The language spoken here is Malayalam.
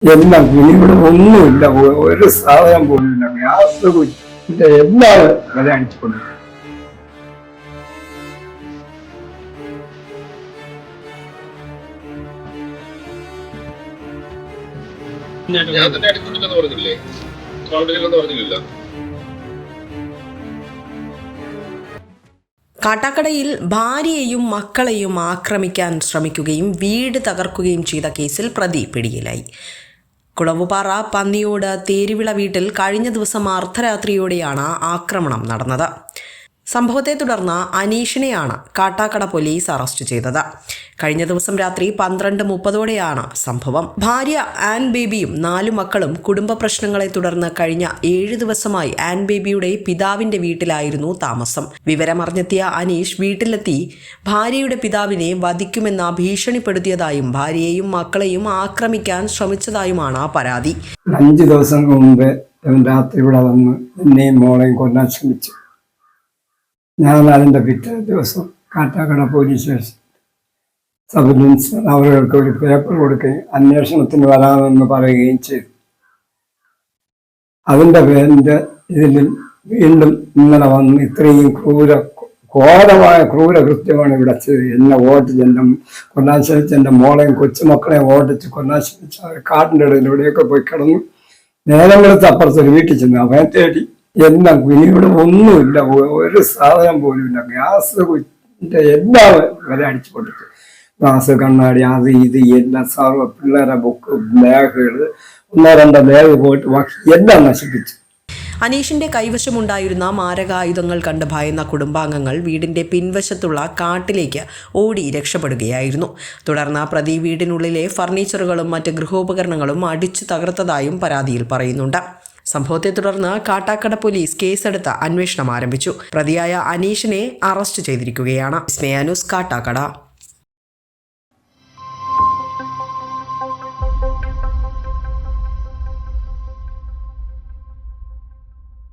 എല്ലാം ഇനി ഇവിടെ ഒന്നുമില്ല, ഒരു സാധനം പോലും ഇല്ല. ഗ്യാസ് കുറ്റിന്റെ എല്ലാം വില അടിച്ചുകൊണ്ട് ഞാൻ തന്നെ അടിക്കൊണ്ടില്ലെന്ന് പറഞ്ഞില്ലേ? പറഞ്ഞില്ലല്ലോ. കാട്ടാക്കടയിൽ ഭാര്യയെയും മക്കളെയും ആക്രമിക്കാൻ ശ്രമിക്കുകയും വീട് തകർക്കുകയും ചെയ്ത കേസിൽ പ്രതി പിടിയിലായി. കുളവുപാറ പന്നിയോട് തേരുവിള വീട്ടിൽ കഴിഞ്ഞ ദിവസം അർദ്ധരാത്രിയോടെയാണ് ആക്രമണം നടന്നത്. സംഭവത്തെ തുടർന്ന് അനീഷിനെയാണ് കാട്ടാക്കട പോലീസ് അറസ്റ്റ് ചെയ്തത്. കഴിഞ്ഞ ദിവസം രാത്രി 12:30 സംഭവം. ഭാര്യ ആൻ ബേബിയും 4 മക്കളും കുടുംബ പ്രശ്നങ്ങളെ തുടർന്ന് കഴിഞ്ഞ 7 ദിവസമായി ആൻ ബേബിയുടെ പിതാവിന്റെ വീട്ടിലായിരുന്നു താമസം. വിവരമറിഞ്ഞെത്തിയ അനീഷ് വീട്ടിലെത്തി ഭാര്യയുടെ പിതാവിനെ വധിക്കുമെന്ന് ഭീഷണിപ്പെടുത്തിയതായും ഭാര്യയെയും മക്കളെയും ആക്രമിക്കാൻ ശ്രമിച്ചതായുമാണ് പരാതി. 5 ദിവസം മുമ്പ് രാത്രി ഇവിടെ വന്ന് എന്നെയും മോളെയും കൊല്ലാൻ ശ്രമിച്ചു. ഞാൻ അതിൻ്റെ പിറ്റേ ദിവസം Kattakkada police station sub inspector അവർക്ക് ഒരു പേപ്പർ കൊടുക്കുകയും അന്വേഷണത്തിന് വരാമെന്ന് പറയുകയും ചെയ്തു. അതിൻ്റെ പേരിൻ്റെ ഇതിൽ വീണ്ടും ഇന്നലെ വന്ന് ഇത്രയും ഘോരമായ ക്രൂരകൃത്യമാണ് ഇവിടെ ചെയ്ത്. എന്നെ ഓടിച്ച് എൻ്റെ കൊല്ലാൻ ശ്രമിച്ച് എൻ്റെ മോളെയും കൊച്ചുമക്കളെയും ഓടിച്ച് കൊല്ലാൻ ശ്രമിച്ച് അവർ കാട്ടിൻ്റെ ഇടയിൽ ഇവിടെയൊക്കെ പോയി കിടന്നു. നേരം വെളുത്ത് അപ്പുറത്തൊരു വീട്ടിൽ ചെന്നു അവനെ തേടി. എല്ലാം ഇനി ഇവിടെ ഒന്നുമില്ല, ഒരു സാധനം പോലും ഇല്ല. ഗ്യാസ് കുറ്റിന്റെ എല്ലാം വില അടിച്ചു കൊടുത്തു. ഗ്ലാസ്, കണ്ണാടി, അത് ഇത് എല്ലാം സർവ്വ പിള്ളേരെ ബുക്ക്, ബാഗുകൾ, 1-2 ബാഗ് പോയിട്ട് ബാക്കി എല്ലാം നശിപ്പിച്ചു. അനീഷിന്റെ കൈവശമുണ്ടായിരുന്ന മാരകായുധങ്ങൾ കണ്ട് ഭയന്ന കുടുംബാംഗങ്ങൾ വീടിന്റെ പിൻവശത്തുള്ള കാട്ടിലേക്ക് ഓടി രക്ഷപ്പെടുകയായിരുന്നു. തുടർന്ന് പ്രതി വീടിനുള്ളിലെ ഫർണിച്ചറുകളും മറ്റ് ഗൃഹോപകരണങ്ങളും അടിച്ചു തകർത്തതായും പരാതിയിൽ പറയുന്നുണ്ട്. സംഭവത്തെ തുടർന്ന് കാട്ടാക്കട പോലീസ് കേസെടുത്ത് അന്വേഷണം ആരംഭിച്ചു. പ്രതിയായ അനീഷിനെ അറസ്റ്റ് ചെയ്തിരിക്കുകയാണ്. വിസ്മയ ന്യൂസ്, കാട്ടാക്കട.